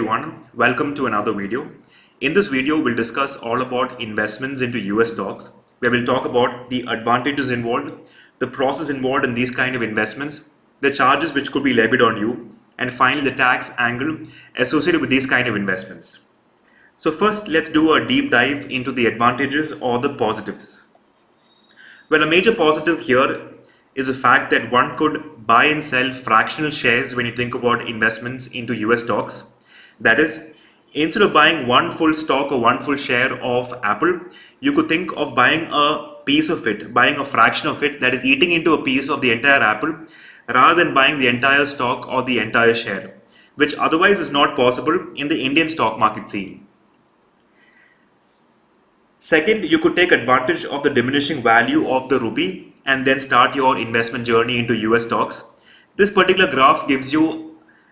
everyone, welcome to another video. In this video, we'll discuss all about investments into US stocks, where we'll talk about the advantages involved, the process involved in these kind of investments, the charges which could be levied on you, and finally the tax angle associated with these kind of investments. So first, let's do a deep dive into the advantages or the positives. Well, a major positive here is the fact that one could buy and sell fractional shares when you think about investments into US stocks. That is, instead of buying one full stock or one full share of Apple, you could think of buying a piece of it, buying a fraction of it, that is eating into a piece of the entire Apple, rather than buying the entire stock or the entire share, which otherwise is not possible in the Indian stock market scene. Second, you could take advantage of the diminishing value of the rupee and then start your investment journey into US stocks. This particular graph gives you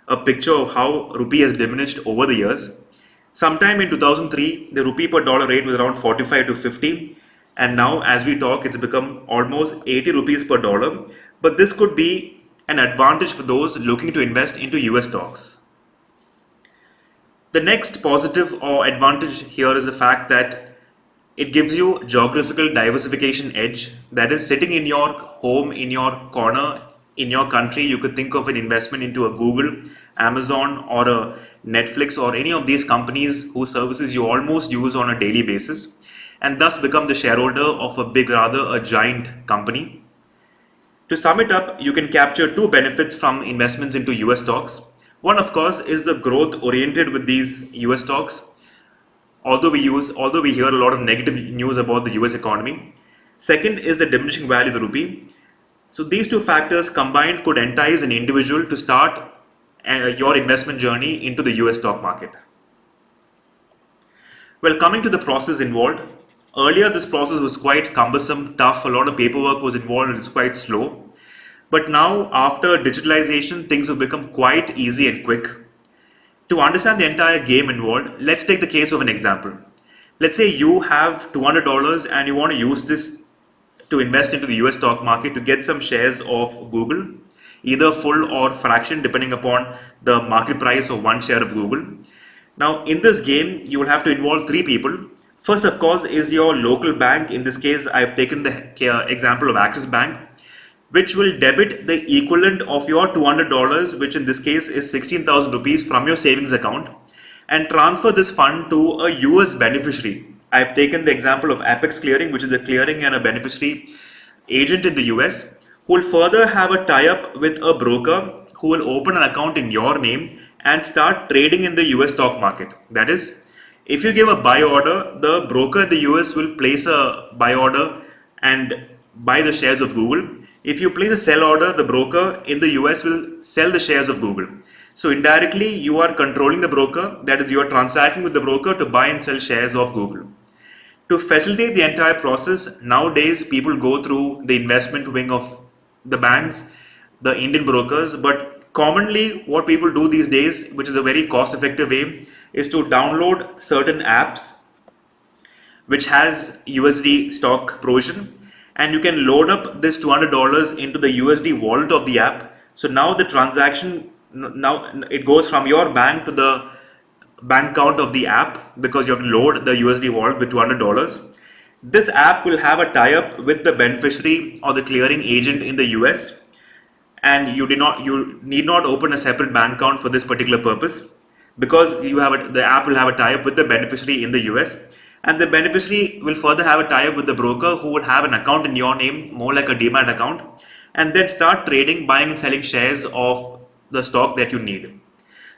a picture of how rupee has diminished over the years. Sometime in 2003, the rupee per dollar rate was around 45 to 50, and now as we talk, it's become almost 80 rupees per dollar. But this could be an advantage for those looking to invest into US stocks. The next positive or advantage here is the fact that it gives you geographical diversification edge. That is, sitting in your home, in your corner, in your country, you could think of an investment into a Google, Amazon, or a Netflix, or any of these companies whose services you almost use on a daily basis, and thus become the shareholder of a big, rather a giant company. To sum it up, you can capture two benefits from investments into US stocks. One, of course, is the growth oriented with these US stocks. Although we hear a lot of negative news about the US economy. Second is the diminishing value of the rupee. So these two factors combined could entice an individual to start your investment journey into the US stock market. Well, coming to the process involved, earlier this process was quite cumbersome, tough, a lot of paperwork was involved and it's quite slow. But now, after digitalization, things have become quite easy and quick. To understand the entire game involved, let's take the case of an example. Let's say you have $200 and you want to use this to invest into the US stock market to get some shares of Google, either full or fraction depending upon the market price of one share of Google. Now in this game, you will have to involve three people. First, of course, is your local bank. In this case, I've taken the example of Axis Bank, which will debit the equivalent of your $200, which in this case is 16,000 rupees from your savings account, and transfer this fund to a US beneficiary. I've taken the example of Apex Clearing, which is a clearing and a beneficiary agent in the US, who will further have a tie-up with a broker who will open an account in your name and start trading in the US stock market. That is, if you give a buy order, the broker in the US will place a buy order and buy the shares of Google. If you place a sell order, the broker in the US will sell the shares of Google. So indirectly, you are controlling the broker. That is, you are transacting with the broker to buy and sell shares of Google. To facilitate the entire process, nowadays people go through the investment wing of the banks, the Indian brokers, but commonly what people do these days, which is a very cost-effective way, is to download certain apps which has USD stock provision. And you can load up this $200 into the USD wallet of the app. So now the transaction, now it goes from your bank to the bank account of the app, because you have to load the USD wallet with $200. This app will have a tie-up with the beneficiary or the clearing agent in the US, and you need not open a separate bank account for this particular purpose, because the app will have a tie-up with the beneficiary in the US. And the beneficiary will further have a tie-up with the broker who would have an account in your name, more like a demat account, and then start trading, buying and selling shares of the stock that you need.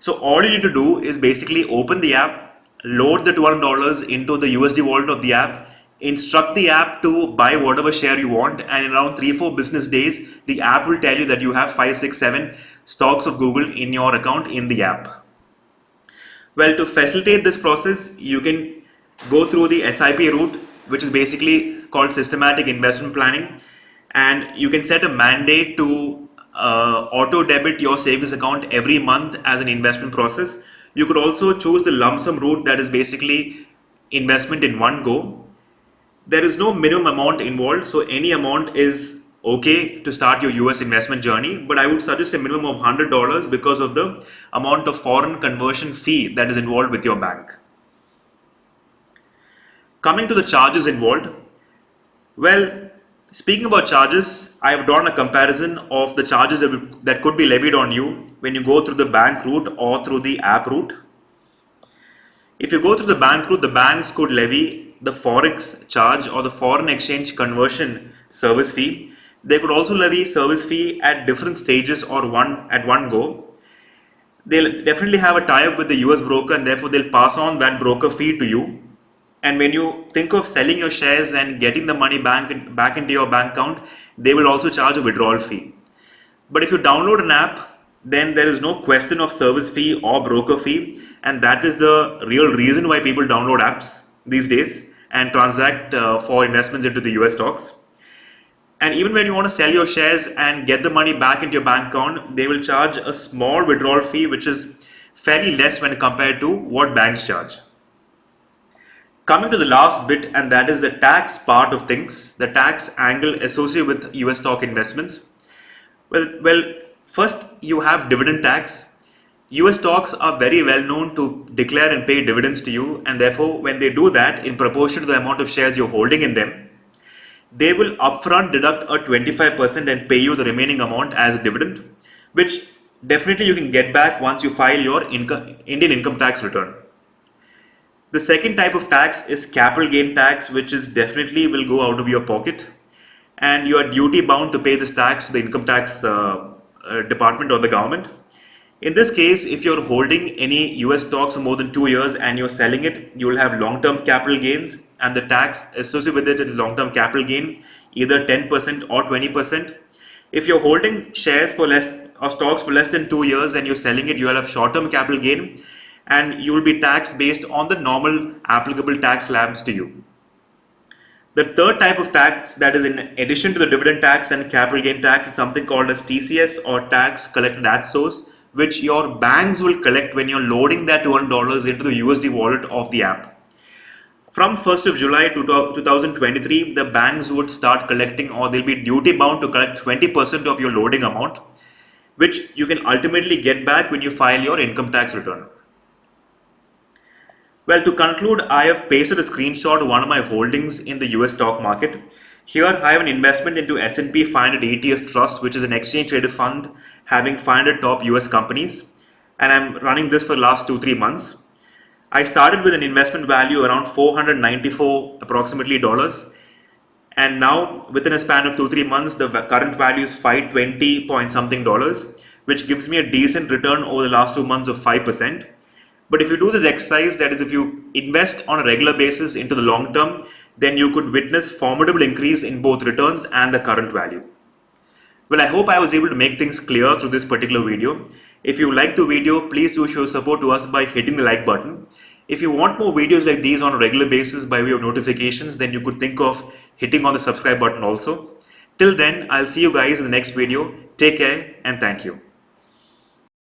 So all you need to do is basically open the app, load the $200 into the USD wallet of the app, instruct the app to buy whatever share you want, and in around 3-4 business days, the app will tell you that you have 5, 6, 7 stocks of Google in your account in the app. Well, to facilitate this process, you can go through the SIP route, which is basically called systematic investment planning, and you can set a mandate to auto debit your savings account every month as an investment process. You could also choose the lump sum route, that is basically investment in one go. There is no minimum amount involved, so any amount is okay to start your US investment journey, but I would suggest a minimum of $100 because of the amount of foreign conversion fee that is involved with your bank. Coming to the charges involved, well, speaking about charges, I have drawn a comparison of the charges that could be levied on you when you go through the bank route or through the app route. If you go through the bank route, the banks could levy the forex charge or the foreign exchange conversion service fee. They could also levy service fee at different stages or at one go. They'll definitely have a tie-up with the US broker, and therefore they'll pass on that broker fee to you. And when you think of selling your shares and getting the money back into your bank account, they will also charge a withdrawal fee. But if you download an app, then there is no question of service fee or broker fee, and that is the real reason why people download apps these days and transact for investments into the US stocks. And even when you want to sell your shares and get the money back into your bank account, they will charge a small withdrawal fee, which is fairly less when compared to what banks charge. Coming to the last bit, and that is the tax part of things, the tax angle associated with US stock investments. Well, first you have dividend tax. US stocks are very well known to declare and pay dividends to you, and therefore when they do that in proportion to the amount of shares you're holding in them, they will upfront deduct a 25% and pay you the remaining amount as dividend, which definitely you can get back once you file your Indian income tax return. The second type of tax is capital gain tax, which is definitely will go out of your pocket, and you are duty bound to pay this tax to the income tax department or the government. In this case, if you're holding any US stocks for more than 2 years and you're selling it, you will have long-term capital gains, and the tax associated with it is long-term capital gain, either 10% or 20%. If you're holding shares for less or stocks for less than 2 years and you're selling it, you will have short-term capital gain, and you will be taxed based on the normal applicable tax slabs to you. The third type of tax, that is in addition to the dividend tax and capital gain tax, is something called as TCS, or tax collected at source, which your banks will collect when you're loading that $200 into the USD wallet of the app. From 1st of July 2023, the banks would start collecting, or they'll be duty bound to collect 20% of your loading amount, which you can ultimately get back when you file your income tax return. Well, to conclude, I have pasted a screenshot of one of my holdings in the US stock market. Here I have an investment into S&P 500 ETF Trust, which is an exchange traded fund having 500 top US companies, and I'm running this for the last 2-3 months. I started with an investment value around $494 approximately dollars, and now within a span of 2-3 months the current value is $520 point something dollars, which gives me a decent return over the last 2 months of 5%. But if you do this exercise, that is, if you invest on a regular basis into the long term, then you could witness formidable increase in both returns and the current value. Well, I hope I was able to make things clear through this particular video. If you like the video, please do show support to us by hitting the like button. If you want more videos like these on a regular basis by way of notifications, then you could think of hitting on the subscribe button also. Till then, I'll see you guys in the next video. Take care and thank you.